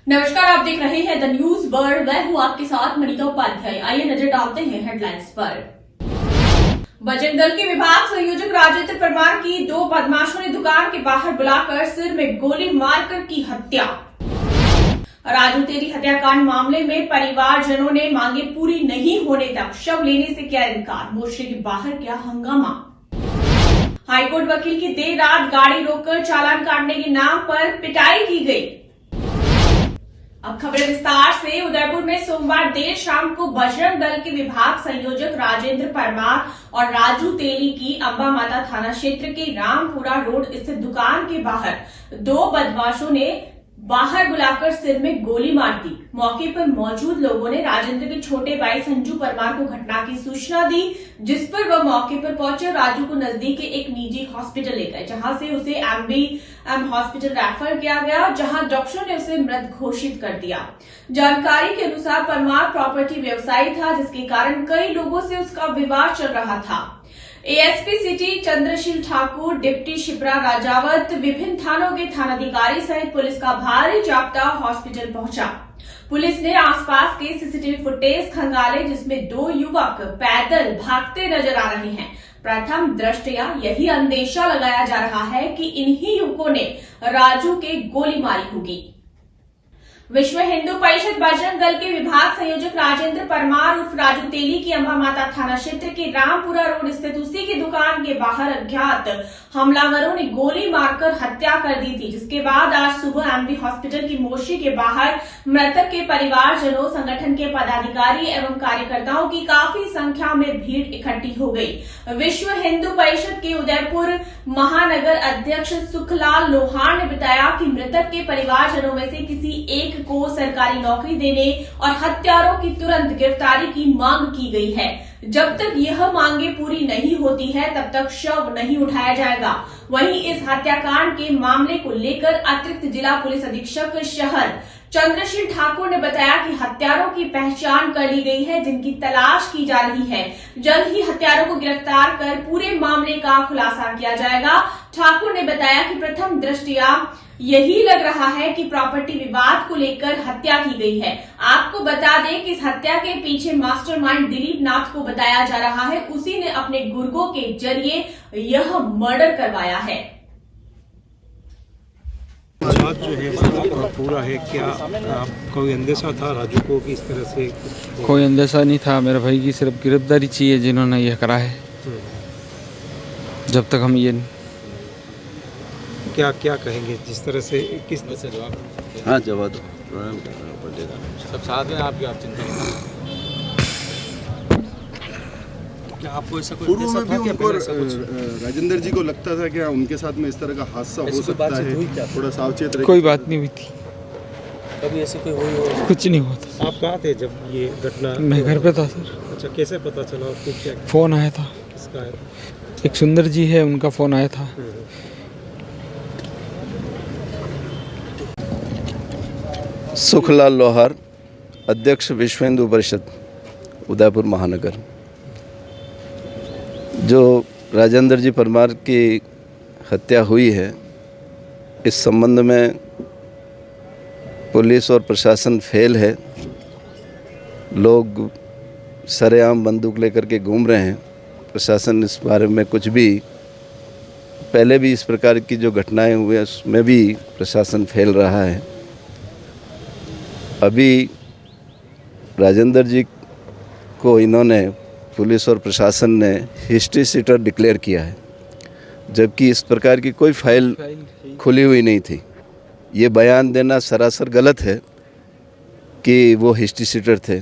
नमस्कार, आप देख रहे हैं द न्यूज वर्ल्ड। मैं हूं आपके साथ मनीता उपाध्याय। आइए नजर डालते हैं हेडलाइंस पर। बजरंग दल के विभाग संयोजक राजेंद्र परमार की 2 बदमाशों ने दुकान के बाहर बुलाकर सिर में गोली मारकर की हत्या। राजू तेली हत्याकांड मामले में परिवारजनों ने मांगे पूरी नहीं होने तक शव लेने से किया इनकार। मोर्चे के बाहर किया हंगामा। हाईकोर्ट वकील की देर रात गाड़ी रोककर चालान काटने के नाम पर पिटाई की गई। अब खबरें विस्तार से। उदयपुर में सोमवार देर शाम को बजरंग दल के विभाग संयोजक राजेंद्र परमार और राजू तेली की अंबा माता थाना क्षेत्र के रामपुरा रोड स्थित दुकान के बाहर 2 बदमाशों ने बाहर बुलाकर सिर में गोली मार दी। मौके पर मौजूद लोगों ने राजेंद्र के छोटे भाई संजू परमार को घटना की सूचना दी, जिस पर वह मौके पर पहुंचे। राजू को नजदीक के एक निजी हॉस्पिटल ले गए, जहां से उसे एमबीएम हॉस्पिटल रेफर किया गया, जहां डॉक्टरों ने उसे मृत घोषित कर दिया। जानकारी के अनुसार परमार प्रॉपर्टी व्यवसायी था, जिसके कारण कई लोगों से उसका विवाद चल रहा था। ASP city Chandrasheel Thakur, deputy Shipra Rajawat, विभिन्न थानों के थानाधिकारी सहित पुलिस का भारी जाब्ता हॉस्पिटल पहुंचा। पुलिस ने आसपास के सीसीटीवी फुटेज खंगाले, जिसमें 2 युवक पैदल भागते नजर आ रहे हैं। प्रथम दृष्टया यही अंदेशा लगाया जा रहा है कि इन्हीं युवकों ने राजू के गोली मारी होगी। विश्व हिंदू परिषद बजरंग दल के विभाग संयोजक राजेंद्र परमार उर्फ राजू तेली की अंबा माता थाना क्षेत्र के रामपुरा रोड स्थित उसी की दुकान के बाहर अज्ञात हमलावरों ने गोली मारकर हत्या कर दी थी, जिसके बाद आज सुबह एमबी हॉस्पिटल की मोर्चे के बाहर मृतक के परिवारजनों, संगठन के पदाधिकारी एवं कार्यकर्ताओं की काफी संख्या में भीड़ इकट्ठी हो गई। विश्व हिंदू परिषद के उदयपुर महानगर अध्यक्ष सुखलाल लोहार ने बताया कि मृतक के परिवारजनों में से किसी एक को सरकारी नौकरी देने और हत्यारों की तुरंत गिरफ्तारी की मांग की गई है। जब तक यह मांगे पूरी नहीं होती है, तब तक शव नहीं उठाया जाएगा। वहीं इस हत्याकांड के मामले को लेकर अतिरिक्त जिला पुलिस अधीक्षक शहर चंद्रशील ठाकुर ने बताया कि हत्यारों की पहचान कर ली गई है, जिनकी तलाश की जा रही है। जल्द ही हत्यारों को गिरफ्तार कर पूरे मामले का खुलासा किया जाएगा। ठाकुर ने बताया कि प्रथम दृष्टया यही लग रहा है कि प्रॉपर्टी विवाद को लेकर हत्या की गई है। आपको बता दें कि इस हत्या के पीछे मास्टरमाइंड दिलीप नाथ को बताया जा रहा है। उसी ने अपने गुर्गों के जरिए यह मर्डर करवाया है। आज जो है पूरा है, क्या कोई अंदेशा था राजू को कि इस तरह से? कोई अंदेशा नहीं था। मेरे भाई की सिर्फ गिरफ्तारी चाहिए, जिन्होंने यह करा है। जब तक हम ये क्या कहेंगे जिस तरह से किस तरह से जवाब? हाँ, जवाब पड़ेगा। सब साथ में आप चिंता क्या आपको ऐसा कोई पूर्व में भी उनको राजेंद्र जी को लगता था क्या उनके साथ में इस तरह का हादसा हो सकता है? थोड़ा सावचेत रहे। कोई बात नहीं हुई थी, कभी ऐसे कोई हुई? कुछ नहीं हुआ था। आप कहाँ थे जब ये घटना? मैं घर पे था सर। अच्छा, कैसे पता चला आपको? क्या फोन आया था? किसका है? एक सुंदर जी है, उनका फोन आया था। सुखलाल लोहार, अध्यक्ष विश्व हिंदू परिषद उदयपुर महानगर। जो राजेंद्र जी परमार की हत्या हुई है, इस संबंध में पुलिस और प्रशासन फेल है। लोग सरेआम बंदूक लेकर के घूम रहे हैं। प्रशासन इस बारे में कुछ भी, पहले भी इस प्रकार की जो घटनाएं हुई हैं उसमें भी प्रशासन फेल रहा है। अभी राजेंद्र जी को इन्होंने, पुलिस और प्रशासन ने हिस्ट्री सीटर डिक्लेयर किया है, जबकि इस प्रकार की कोई फाइल खुली हुई नहीं थी। ये बयान देना सरासर गलत है कि वो हिस्ट्री सीटर थे।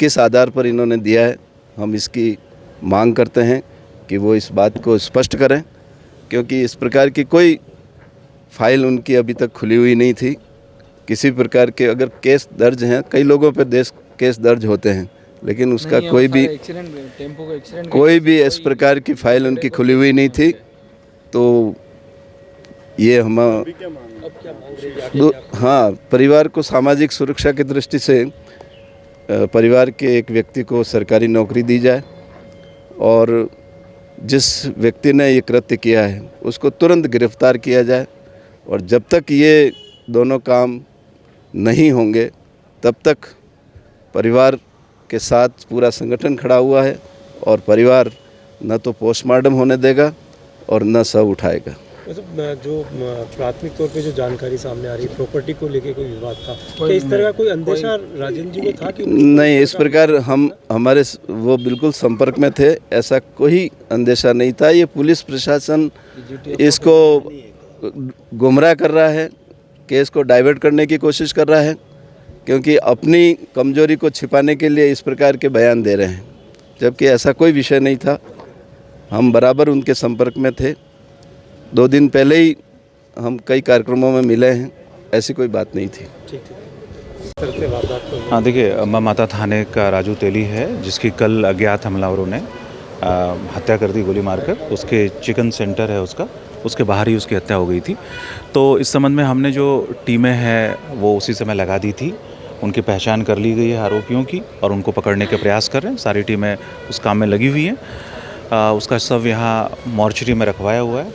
किस आधार पर इन्होंने दिया है, हम इसकी मांग करते हैं कि वो इस बात को स्पष्ट करें, क्योंकि इस प्रकार की कोई फाइल उनकी अभी तक खुली हुई नहीं थी। किसी प्रकार के अगर केस दर्ज हैं, कई लोगों पर केस दर्ज होते हैं, लेकिन उसका कोई भी इस प्रकार की फाइल उनकी खुली हुई नहीं थी। तो ये हम हाँ, परिवार को सामाजिक सुरक्षा की दृष्टि से परिवार के एक व्यक्ति को सरकारी नौकरी दी जाए और जिस व्यक्ति ने ये कृत्य किया है उसको तुरंत गिरफ्तार किया जाए। और जब तक ये दोनों काम नहीं होंगे तब तक परिवार के साथ पूरा संगठन खड़ा हुआ है और परिवार न तो पोस्टमार्टम होने देगा और न शव उठाएगा। मतलब जो प्राथमिक तौर पे जो जानकारी सामने आ रही है प्रॉपर्टी को लेके कोई विवाद था, क्या इस तरह का कोई अंदेशा राजेंद्र जी को था कि नहीं, इस प्रकार हम हमारे वो बिल्कुल संपर्क में थे, ऐसा कोई अंदेशा नहीं था। ये पुलिस प्रशासन इसको गुमराह कर रहा है, केस को डाइवर्ट करने की कोशिश कर रहा है, क्योंकि अपनी कमजोरी को छिपाने के लिए इस प्रकार के बयान दे रहे हैं, जबकि ऐसा कोई विषय नहीं था। हम बराबर उनके संपर्क में थे। 2 दिन पहले ही हम कई कार्यक्रमों में मिले हैं, ऐसी कोई बात नहीं थी। हाँ, देखिए, माता थाने का राजू तेली है जिसकी कल अज्ञात हमलावरों ने हत्या कर दी गोली मारकर। उसके चिकन सेंटर है उसके बाहर ही उसकी हत्या हो गई थी। तो इस संबंध में हमने जो टीमें हैं वो उसी समय लगा दी थी। उनकी पहचान कर ली गई है आरोपियों की और उनको पकड़ने के प्रयास कर रहे हैं। सारी टीमें उस काम में लगी हुई हैं। उसका शव यहाँ मॉर्चरी में रखवाया हुआ है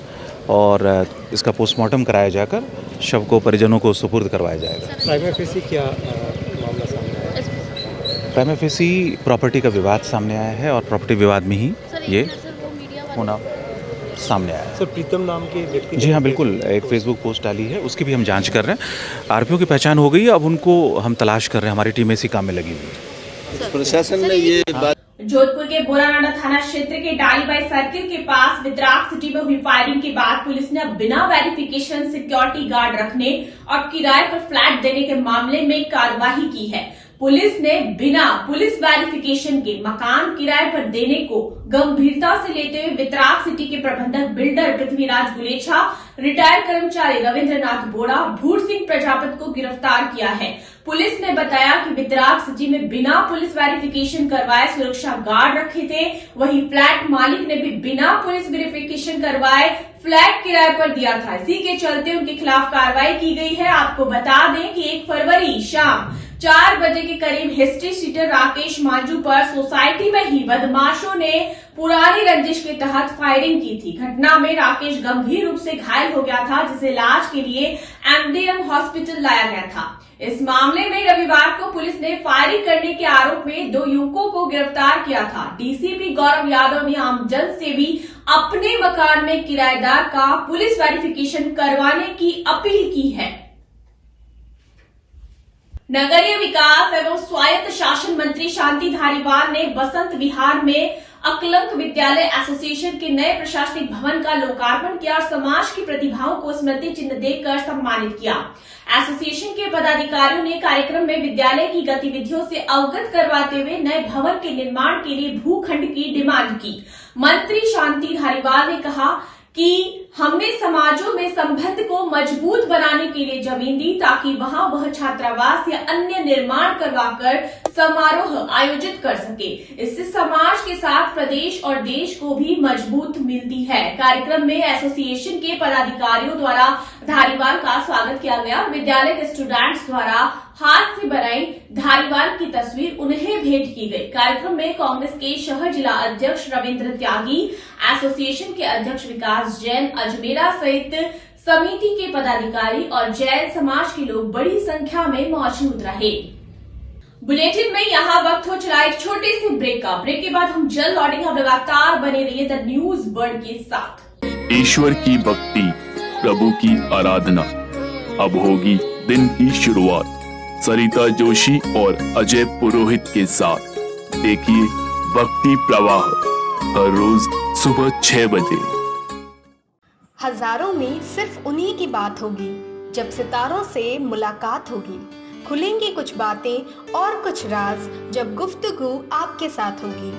और इसका पोस्टमार्टम कराया जाकर शव को परिजनों को सुपुर्द करवाया जाएगा। प्राइमा फेसी क्या मामला सामने आया? प्राइमा फेसी प्रॉपर्टी का विवाद सामने आया है और प्रॉपर्टी विवाद में ही ये होना सामने आया है। सर, प्रीतम नाम के व्यक्ति, जी हाँ, बिल्कुल, एक फेसबुक पोस्ट डाली है, उसकी भी हम जांच कर रहे हैं। आरोपियों की पहचान हो गई है, अब उनको हम तलाश कर रहे हैं। हमारी टीम इसी काम में लगी हुई है। प्रशासन ने ये बात जोधपुर के बोरानाडा थाना क्षेत्र के डालीबाई सर्किल के पास विद्राक सिटी में हुई फायरिंग के बाद पुलिस ने अब बिना वेरिफिकेशन सिक्योरिटी गार्ड रखने और किराए पर फ्लैट देने के मामले में कार्रवाई की है। पुलिस ने बिना पुलिस वेरिफिकेशन के मकान किराए पर देने को गंभीरता से लेते हुए वितराक सिटी के प्रबंधक बिल्डर पृथ्वीराज गुलेछा, रिटायर्ड कर्मचारी रविंद्रनाथ बोड़ा, भूर सिंह प्रजापत को गिरफ्तार किया है। पुलिस ने बताया कि वितराक सिटी में बिना पुलिस वेरिफिकेशन करवाए सुरक्षा गार्ड रखे थे। वहीं फ्लैट मालिक ने भी बिना पुलिस वेरिफिकेशन करवाए फ्लैट किराए पर दिया था। इसी के चलते उनके खिलाफ कार्रवाई की गई है। आपको बता दें कि 1 फरवरी शाम 4 बजे के करीब हिस्ट्री सीटर राकेश मांझू पर सोसाइटी में ही बदमाशों ने पुरानी रंजिश के तहत फायरिंग की थी। घटना में राकेश गंभीर रूप से घायल हो गया था, जिसे इलाज के लिए एमडीएम हॉस्पिटल लाया गया था। इस मामले में रविवार को पुलिस ने फायरिंग करने के आरोप में 2 युवकों को गिरफ्तार किया था। डीसीपी गौरव यादव ने आमजन से भी अपने मकान में किराएदार का पुलिस वेरिफिकेशन करवाने की अपील की है। नगरीय विकास एवं स्वायत्त शासन मंत्री शांति धारीवाल ने बसंत विहार में अकलंक विद्यालय एसोसिएशन के नए प्रशासनिक भवन का लोकार्पण किया और समाज की प्रतिभाओं को स्मृति चिन्ह देकर सम्मानित किया। एसोसिएशन के पदाधिकारियों ने कार्यक्रम में विद्यालय की गतिविधियों से अवगत करवाते हुए नए भवन के निर्माण के लिए भूखंड की डिमांड की। मंत्री शांति धारीवाल ने कहा कि हमने समाजों में संबंध को मजबूत बनाने के लिए जमीन दी, ताकि वहां वह छात्रावास या अन्य निर्माण करवाकर समारोह आयोजित कर सके। इससे समाज के साथ प्रदेश और देश को भी मजबूत मिलती है। कार्यक्रम में एसोसिएशन के पदाधिकारियों द्वारा धारीवाल का स्वागत किया गया। विद्यालय के स्टूडेंट्स द्वारा हाथ से बनाई धारीवाल की तस्वीर उन्हें भेंट की गई। कार्यक्रम में कांग्रेस के शहर जिला अध्यक्ष रविंद्र त्यागी, एसोसिएशन के अध्यक्ष विकास जैन, अजमेरा सहित समिति के पदाधिकारी और जैन समाज के लोग बड़ी संख्या में मौजूद रहे। बुलेटिन में यहाँ वक्त हो चला एक छोटे से ब्रेक का। ब्रेक के बाद हम जल्द लौटेंगे। आप लगातार बने रहिए द न्यूज वर्ल्ड के साथ। ईश्वर की भक्ति, प्रभु की आराधना, अब होगी दिन की शुरुआत सरिता जोशी और अजय पुरोहित के साथ। देखिए भक्ति प्रवाह हर रोज सुबह 6 बजे। हजारों में सिर्फ उन्हीं की बात होगी जब सितारों से मुलाकात होगी। खुलेंगी कुछ बातें और कुछ राज जब गुफ्तगू आपके साथ होगी।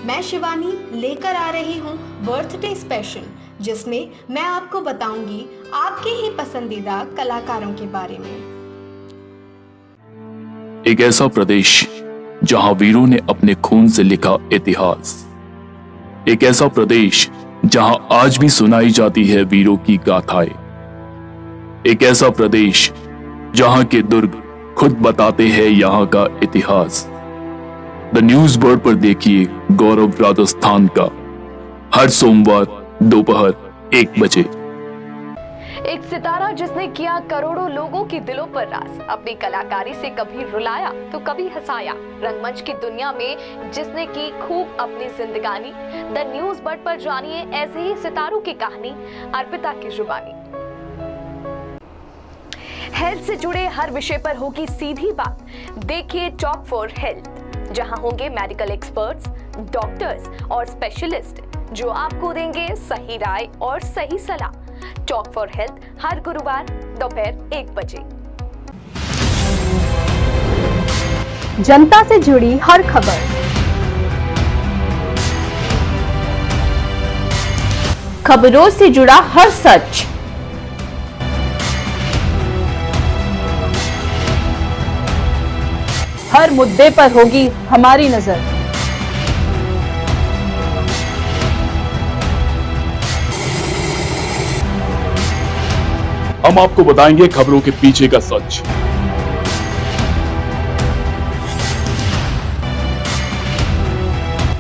मैं शिवानी लेकर आ रही हूँ बर्थडे स्पेशल, जिसमें मैं आपको बताऊंगी आपके ही पसंदीदा कलाकारों के बारे में। एक ऐसा प्रदेश जहां वीरों ने अपने खून से लिखा इतिहास। एक ऐसा प्रदेश जहां आज भी सुनाई जाती है वीरों की गाथाएं। एक ऐसा प्रदेश जहां के दुर्ग खुद बताते हैं यहां का इतिहास। द न्यूज वर्ल्ड पर देखिए गौरव राजस्थान का हर सोमवार दोपहर 1 बजे। एक सितारा जिसने किया करोड़ों लोगों के दिलों पर राज, अपनी कलाकारी से कभी रुलाया तो कभी हंसाया। रंगमंच की दुनिया में जिसने की खूब अपनी जिंदगानी। द न्यूज बर्ड पर जानिए ऐसे ही सितारों की कहानी, अर्पिता की जुबानी। हेल्थ से जुड़े हर विषय पर होगी सीधी बात। देखिए टॉक फॉर हेल्थ, जहां होंगे मेडिकल एक्सपर्ट्स, डॉक्टर्स और स्पेशलिस्ट जो आपको देंगे सही राय और सही सलाह। टॉक फॉर हेल्थ हर गुरुवार दोपहर 1 बजे। जनता से जुड़ी हर खबर, खबरों से जुड़ा हर सच, हर मुद्दे पर होगी हमारी नजर। हम आपको बताएंगे खबरों के पीछे का सच।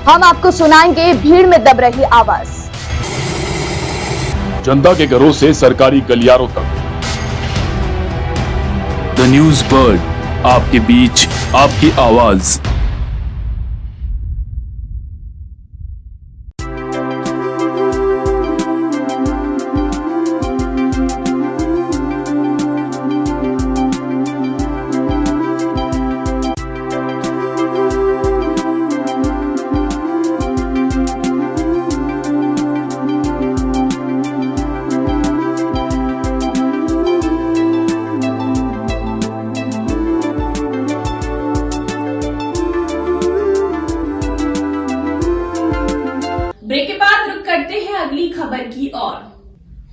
हम आपको सुनाएंगे भीड़ में दब रही आवाज। जनता के घरों से सरकारी गलियारों तक। द न्यूज बर्ड, आपके बीच, आपकी आवाज। ब्रेक के बाद रुक करते हैं अगली खबर की ओर।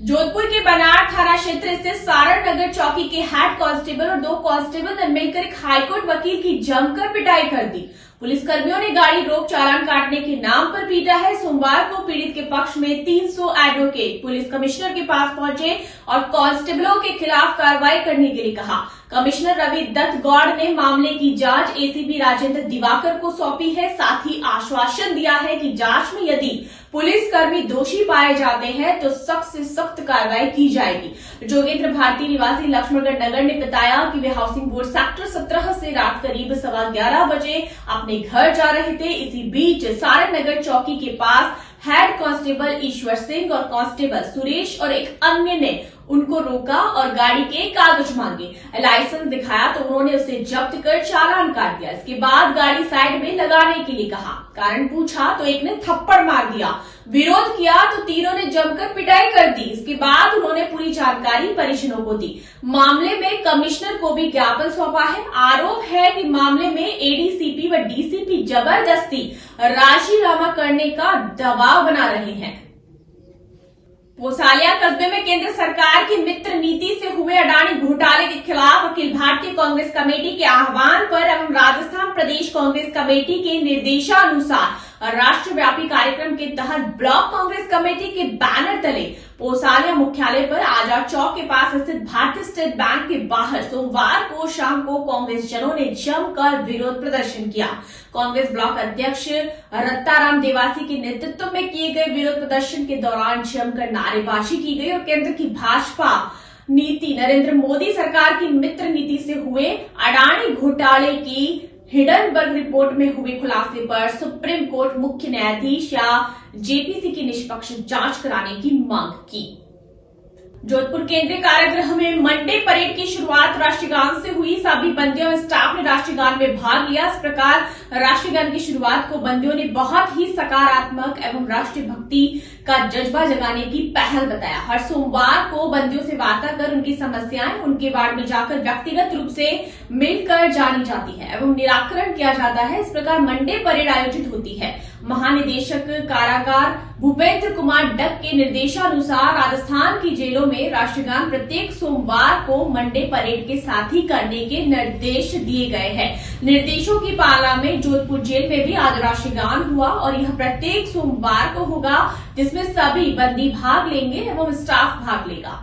जोधपुर के बनाड़ थाना क्षेत्र स्थित सारण नगर चौकी के हेड कांस्टेबल और 2 कांस्टेबल ने मिलकर एक हाईकोर्ट वकील की जमकर पिटाई कर दी। पुलिसकर्मियों ने गाड़ी रोक चालान काटने के नाम पर पीटा है। सोमवार को पीड़ित के पक्ष में 300 एडवोकेट पुलिस कमिश्नर के पास पहुंचे और कांस्टेबलों के खिलाफ कार्रवाई करने के लिए कहा। कमिश्नर रवि दत्त गौड़ ने मामले की जांच एसीपी राजेंद्र दिवाकर को सौंपी है। साथ ही आश्वासन दिया है कि जांच में यदि पुलिसकर्मी दोषी पाए जाते हैं तो सख्त से सख्त कार्रवाई की जाएगी। जोगेंद्र भारती निवासी लक्ष्मणगढ़ नगर ने बताया कि वे हाउसिंग बोर्ड सेक्टर 17 से रात करीब 11:15 बजे अपने घर जा रहे थे। इसी बीच सारण नगर चौकी के पास हेड कांस्टेबल ईश्वर सिंह और कांस्टेबल सुरेश और एक अन्य ने उनको रोका और गाड़ी के कागज मांगे। लाइसेंस दिखाया तो उन्होंने उसे जब्त कर चालान काट दिया। इसके बाद गाड़ी साइड में लगाने के लिए कहा। कारण पूछा तो एक ने थप्पड़ मार दिया। विरोध किया तो तीनों ने जमकर पिटाई कर दी। इसके बाद उन्होंने पूरी जानकारी परिजनों को दी। मामले में कमिश्नर को भी ज्ञापन सौंपा है। आरोप है कि मामले में एडीसीपी व डीसीपी जबरदस्ती राजीनामा करने का दबाव बना रहे हैं। पोसालिया कस्बे में केंद्र सरकार की मित्र नीति से हुए अडानी घोटाले के खिलाफ अखिल भारतीय कांग्रेस कमेटी के आह्वान पर एवं राजस्थान प्रदेश कांग्रेस कमेटी के निर्देशानुसार राष्ट्रव्यापी कार्यक्रम के तहत ब्लॉक कांग्रेस कमेटी के बैनर तले पोसालिया मुख्यालय पर आजाद चौक के पास स्थित भारतीय स्टेट बैंक के बाहर सोमवार को शाम को कांग्रेस जनों ने जमकर विरोध प्रदर्शन किया। कांग्रेस ब्लॉक अध्यक्ष रत्ताराम देवासी के नेतृत्व में किए गए विरोध प्रदर्शन के दौरान जमकर नारेबाजी की गई और केंद्र की भाजपा नीति नरेंद्र मोदी सरकार की मित्र नीति से हुए अडानी घोटाले की हिडनबर्ग रिपोर्ट में हुए खुलासे पर सुप्रीम कोर्ट मुख्य न्यायाधीश या जेपीसी की निष्पक्ष जांच कराने की मांग की। जोधपुर केंद्रीय कारागृह में मंडे परेड की शुरुआत राष्ट्रीय गान से हुई। सभी बंदियों और स्टाफ ने राष्ट्रीय गान में भाग लिया। इस प्रकार राष्ट्रीय गान की शुरुआत को बंदियों ने बहुत ही सकारात्मक एवं राष्ट्रीय भक्ति का जज्बा जगाने की पहल बताया। हर सोमवार को बंदियों से वार्ता कर उनकी समस्याएं उनके वार्ड में जाकर व्यक्तिगत रूप से मिलकर जानी जाती है एवं निराकरण किया जाता है। इस प्रकार मंडे परेड आयोजित होती है। महानिदेशक कारागार भूपेंद्र कुमार डक के निर्देशानुसार राजस्थान की जेलों में राष्ट्रीय गान प्रत्येक सोमवार को मंडे परेड के साथ ही करने के निर्देश दिए गए हैं। निर्देशों की पालना में जोधपुर जेल में भी आज राष्ट्रीय गान हुआ और यह प्रत्येक सोमवार को होगा, जिसमें सभी बंदी भाग लेंगे एवं स्टाफ भाग लेगा।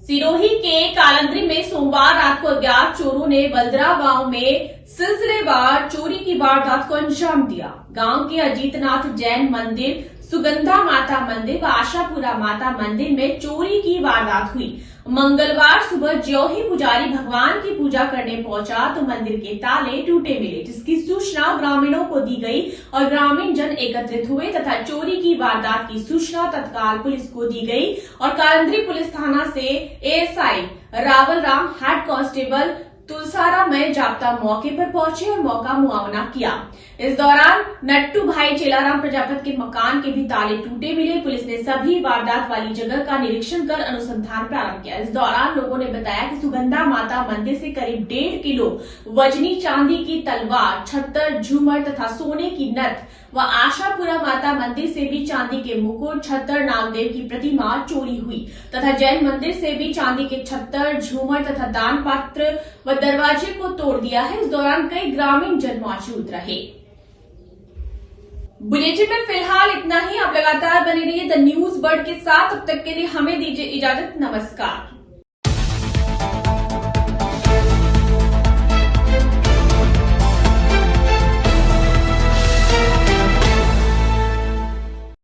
सिरोही के कालंद्री में सोमवार रात को अज्ञात चोरों ने बलदरा गांव में सिलसिलेवार चोरी की वारदात को अंजाम दिया। गांव के अजीतनाथ जैन मंदिर सुगंधा माता मंदिर व आशापुरा माता मंदिर में चोरी की वारदात हुई। मंगलवार सुबह ज्यों ही पुजारी भगवान की पूजा करने पहुंचा तो मंदिर के ताले टूटे मिले, जिसकी सूचना ग्रामीणों को दी गई और ग्रामीण जन एकत्रित हुए तथा चोरी की वारदात की सूचना तत्काल पुलिस को दी गई और कालंद्री पुलिस थाना से ASI Rawal Ram, head constable Tulsara में जाप्ता मौके पर पहुंचे और मौका मुआवना किया। इस दौरान नट्टू भाई चेलाराम प्रजापति के मकान के भी ताले टूटे मिले। पुलिस ने सभी वारदात वाली जगह का निरीक्षण कर अनुसंधान प्रारंभ किया। इस दौरान लोगों ने बताया कि सुगंधा माता मंदिर से करीब 1.5 किलो वजनी चांदी की तलवार, छत्तर, झूमर तथा सोने की नथ व आशापुरा माता मंदिर से भी चांदी के मुकुट, छत्तर, नामदेव की प्रतिमा चोरी हुई तथा जैन मंदिर से भी चांदी के छत्तर, झूमर तथा दान पात्र व दरवाजे को तोड़ दिया है। इस दौरान कई ग्रामीण जन मौजूद रहे। बुलेटिन में फिलहाल इतना ही। आप लगातार बने रहिए द न्यूज बर्ड के साथ। अब तक के लिए हमें दीजिए इजाजत। नमस्कार।